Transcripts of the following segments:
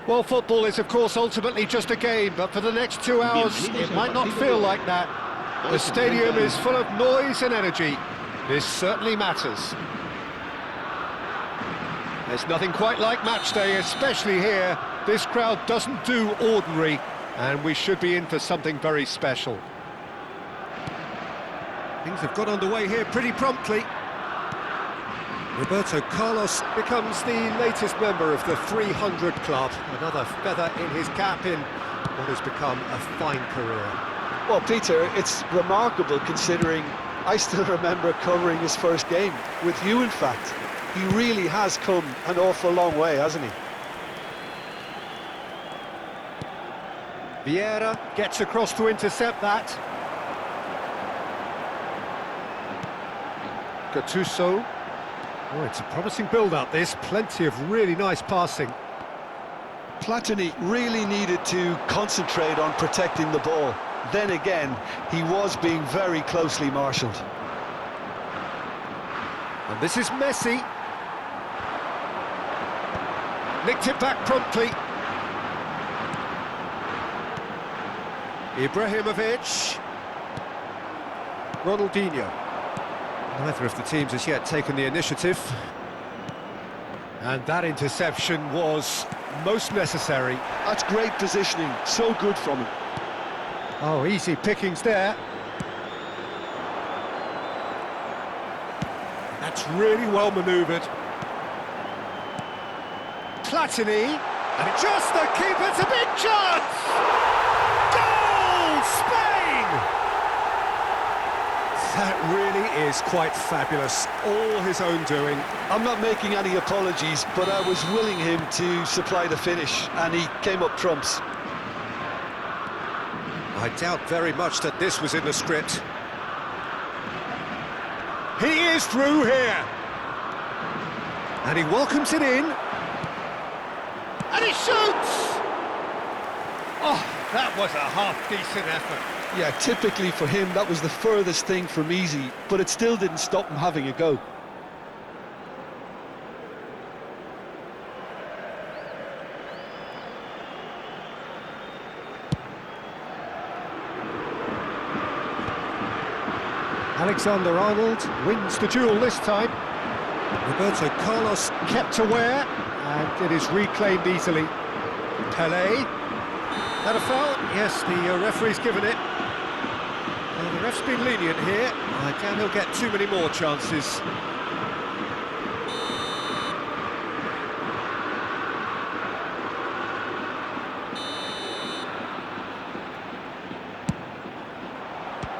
Well, football is, of course, ultimately just a game, but for the next 2 hours, it might not feel like that. The stadium is full of noise and energy. This certainly matters. There's nothing quite like match day, especially here. This crowd doesn't do ordinary, and we should be in for something very special. Things have got underway here pretty promptly. Roberto Carlos becomes the latest member of the 300 club. Another feather in his cap in what has become a fine career. Well, Peter, it's remarkable considering I still remember covering his first game, with you in fact. He really has come an awful long way, hasn't he? Vieira gets across to intercept that. Gattuso. Oh, it's a promising build-up, this. Plenty of really nice passing. Platini really needed to concentrate on protecting the ball. Then again, he was being very closely marshalled. And this is Messi. Nicked it back promptly. Ibrahimovic. Ronaldinho. Neither of the teams has yet taken the initiative. And that interception was most necessary. That's great positioning, so good from him. Oh, easy pickings there. That's really well manoeuvred. Platini, and just the keeper's a big chance! Goal, Spain! That really is quite fabulous, all his own doing. I'm not making any apologies, but I was willing him to supply the finish, and he came up trumps. I doubt very much that this was in the script. He is through here! And he welcomes it in. And he shoots! Oh, that was a half-decent effort. Yeah, typically for him, that was the furthest thing from easy, but it still didn't stop him having a go. Alexander-Arnold wins the duel this time. Roberto Carlos kept aware, and it is reclaimed easily. Pelé. That a foul? Yes, the referee's given it. The ref's been lenient here. I doubt he'll get too many more chances.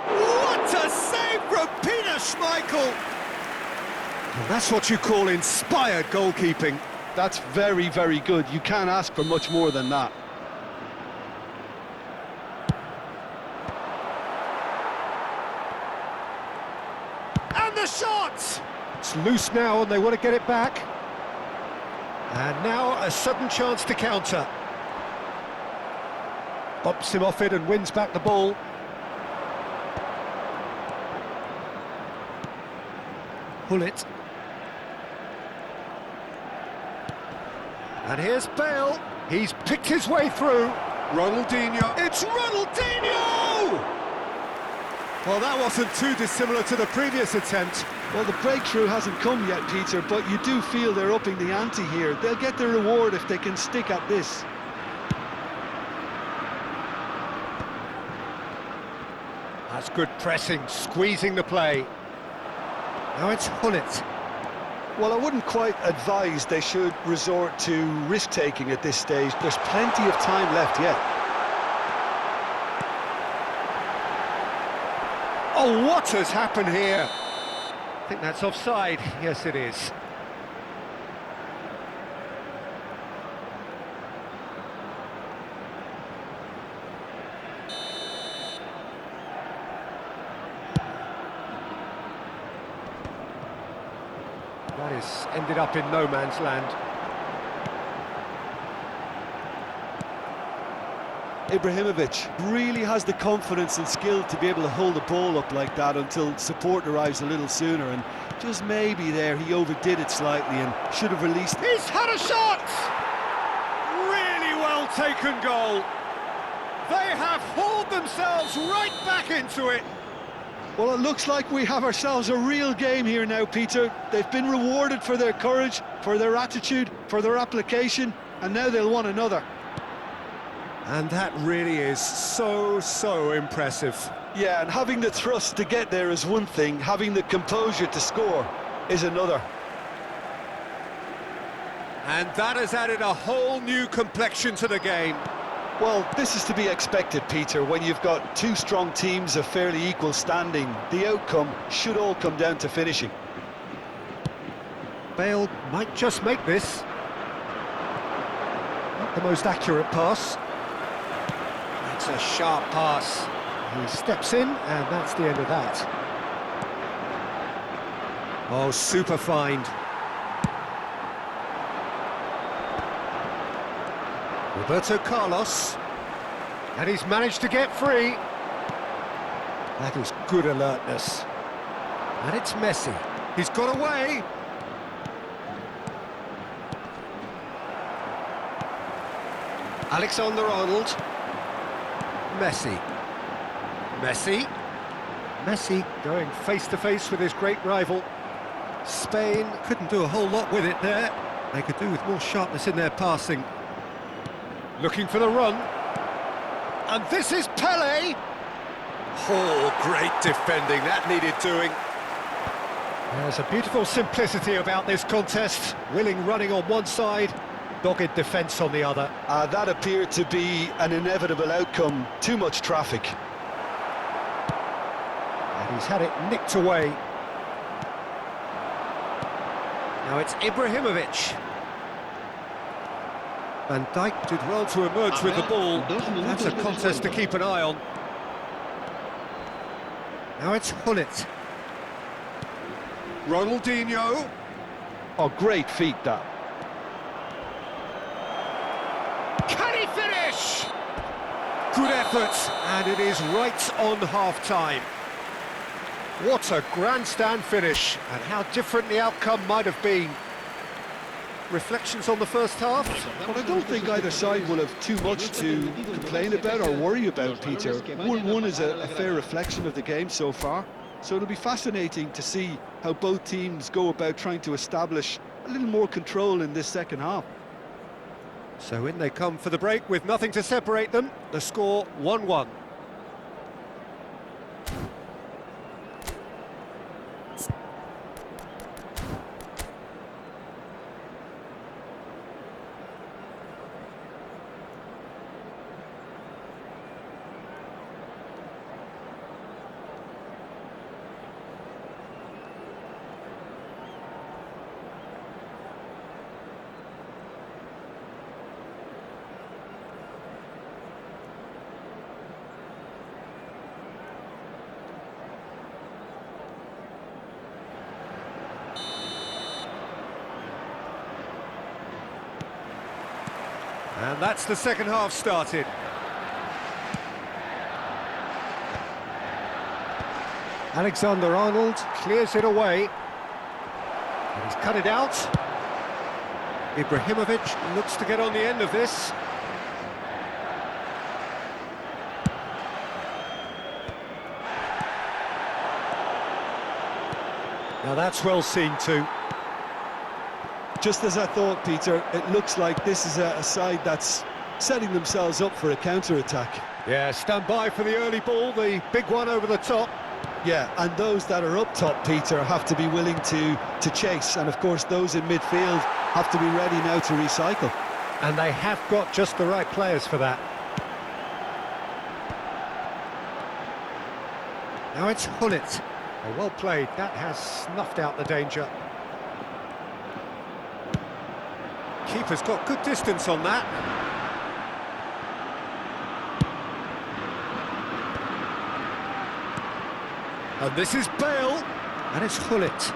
What a save from Peter Schmeichel! Well, that's what you call inspired goalkeeping. That's very, very good. You can't ask for much more than that. And the shot! It's loose now and they want to get it back. And now a sudden chance to counter. Bumps him off it and wins back the ball. Hullet. And here's Bale. He's picked his way through. Ronaldinho. It's Ronaldinho! Well, that wasn't too dissimilar to the previous attempt. Well, the breakthrough hasn't come yet, Peter, but you do feel they're upping the ante here. They'll get their reward if they can stick at this. That's good pressing, squeezing the play. Now it's Hullet. Well, I wouldn't quite advise they should resort to risk-taking at this stage. There's plenty of time left yet. Oh, what has happened here? I think that's offside. Yes, it is. That is ended up in no man's land. Ibrahimovic really has the confidence and skill to be able to hold the ball up like that until support arrives a little sooner, and just maybe there he overdid it slightly and should have released. He's had a shot! Really well-taken goal. They have hauled themselves right back into it. Well, it looks like we have ourselves a real game here now, Peter. They've been rewarded for their courage, for their attitude, for their application, and now they'll want another. And that really is so impressive. Yeah, and having the thrust to get there is one thing, having the composure to score is another. And that has added a whole new complexion to the game. Well, this is to be expected, Peter. When you've got two strong teams of fairly equal standing, the outcome should all come down to finishing. Bale might just make this. Not the most accurate pass. That's a sharp pass. He steps in, and that's the end of that. Oh, super find. Roberto Carlos, and he's managed to get free. That is good alertness. And it's Messi. He's got away. Alexander-Arnold. Messi. Messi going face-to-face with his great rival. Spain couldn't do a whole lot with it there. They could do with more sharpness in their passing. Looking for the run. And this is Pele. Oh, great defending. That needed doing. There's a beautiful simplicity about this contest. Willing running on one side, dogged defence on the other. That appeared to be an inevitable outcome. Too much traffic. And he's had it nicked away. Now it's Ibrahimovic. Van Dijk did well to emerge with the ball. That's a contest to keep an eye on. Now it's Hullet. Ronaldinho. Oh, great feat, that. Can he finish? Good effort, and it is right on half-time. What a grandstand finish, and how different the outcome might have been. Reflections on the first half? Well, I don't think either side will have too much to complain about or worry about, Peter. 1-1 is a fair reflection of the game so far, so it'll be fascinating to see how both teams go about trying to establish a little more control in this second half. So in they come for the break with nothing to separate them. The score 1-1. And that's the second half started. Alexander-Arnold clears it away. And he's cut it out. Ibrahimovic looks to get on the end of this. Now that's well seen too. Just as I thought, Peter, it looks like this is a side that's setting themselves up for a counter-attack. Yeah, stand by for the early ball, the big one over the top. Yeah, and those that are up top, Peter, have to be willing to chase. And, of course, those in midfield have to be ready now to recycle. And they have got just the right players for that. Now it's Hullet. Oh, well played. That has snuffed out the danger. Keeper's got good distance on that. And this is Bale. And it's Hullet.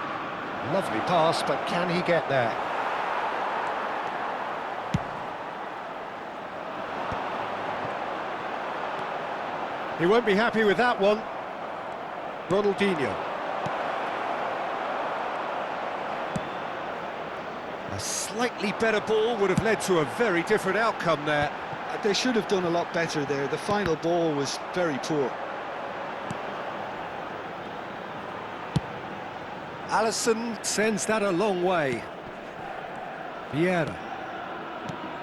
Lovely pass, but can he get there? He won't be happy with that one. Ronaldinho. A slightly better ball would have led to a very different outcome there. They should have done a lot better there. The final ball was very poor. Alisson sends that a long way. Vieira.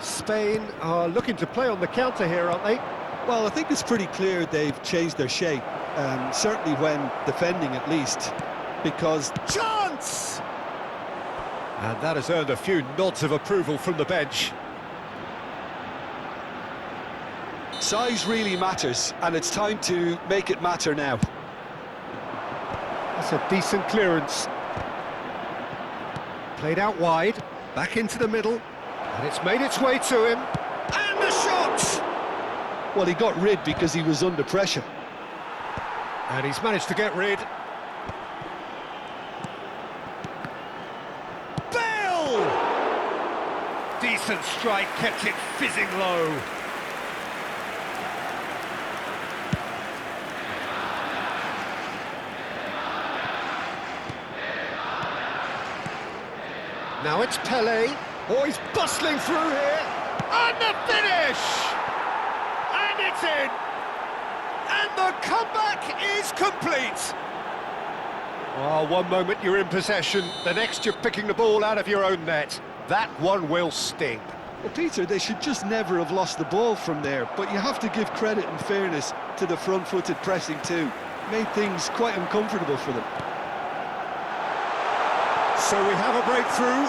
Spain are looking to play on the counter here, aren't they? Well, I think it's pretty clear they've changed their shape, certainly when defending at least, because... Chance! And that has earned a few nods of approval from the bench. Size really matters, and it's time to make it matter now. That's a decent clearance. Played out wide, back into the middle, and it's made its way to him. And the shot! Well, he got rid because he was under pressure. And he's managed to get rid. Bale! Decent strike, kept it fizzing low. Now it's Pelé. Oh, he's bustling through here. And the finish! And it's in! And the comeback is complete! Oh, one moment you're in possession, the next you're picking the ball out of your own net. That one will sting. Well, Peter, they should just never have lost the ball from there, but you have to give credit and fairness to the front-footed pressing too. Made things quite uncomfortable for them. So we have a breakthrough.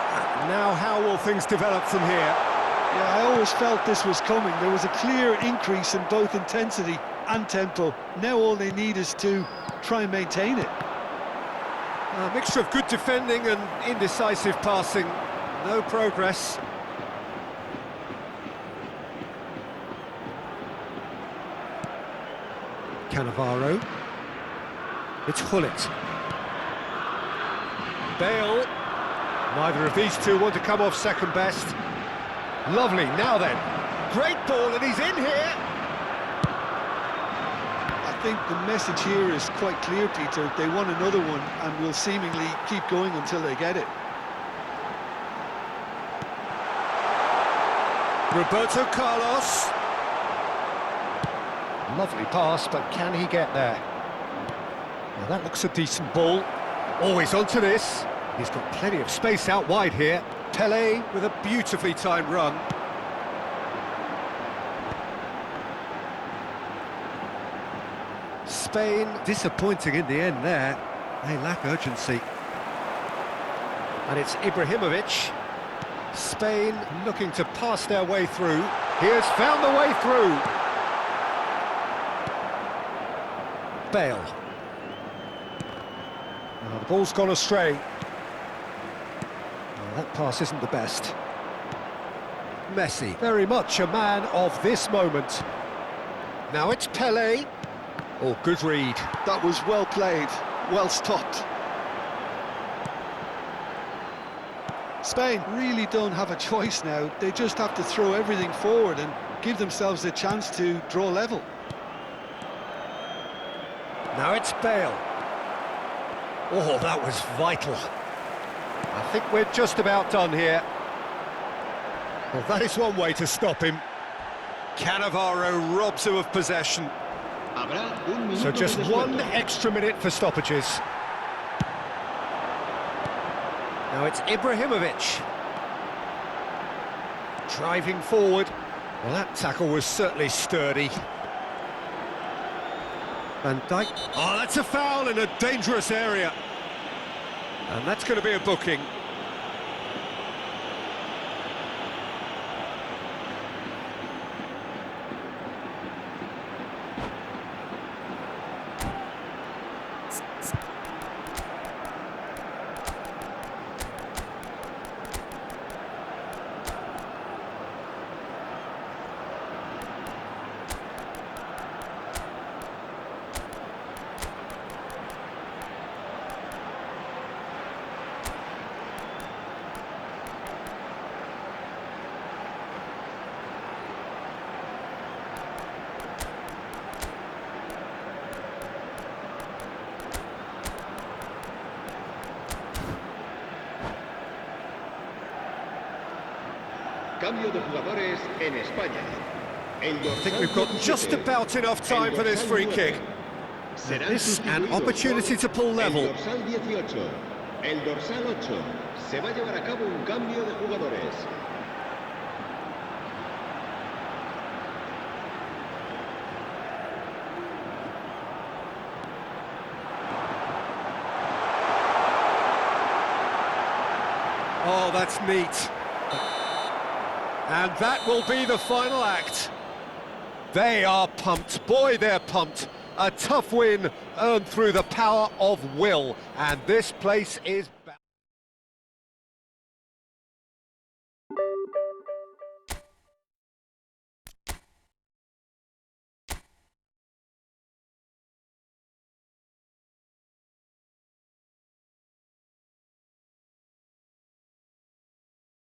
Now how will things develop from here? Yeah, I always felt this was coming. There was a clear increase in both intensity and tempo. Now all they need is to try and maintain it. A mixture of good defending and indecisive passing. No progress. Cannavaro. It's Hullet. Bale. Neither of these two want to come off second best. Lovely, now then. Great ball, and he's in here. I think the message here is quite clear, Peter. They want another one and will seemingly keep going until they get it. Roberto Carlos. Lovely pass, but can he get there? Now that looks a decent ball. Always onto this. He's got plenty of space out wide here. Pelé with a beautifully timed run. Spain disappointing in the end there. They lack urgency. And it's Ibrahimovic. Spain looking to pass their way through. He has found the way through. Bale. Now the ball's gone astray. That pass isn't the best. Messi, very much a man of this moment. Now it's Pelé. Oh, good read. That was well played, well stopped. Spain really don't have a choice now. They just have to throw everything forward and give themselves a chance to draw level. Now it's Bale. Oh, that was vital. I think we're just about done here. Well, that is one way to stop him. Cannavaro robs him of possession. So just one extra minute for stoppages. Now it's Ibrahimovic. Driving forward. Well, that tackle was certainly sturdy. Van Dijk. Oh, that's a foul in a dangerous area. And that's going to be a booking. Cambio de jugadores en España. I think we've got just about enough time for this free kick. This an opportunity to pull level. El dorsal 18, el dorsal 8. Se va a llevar a cabo un cambio de jugadores. Oh, that's neat. And that will be the final act. They are pumped. Boy, they're pumped. A tough win earned through the power of will. And this place is...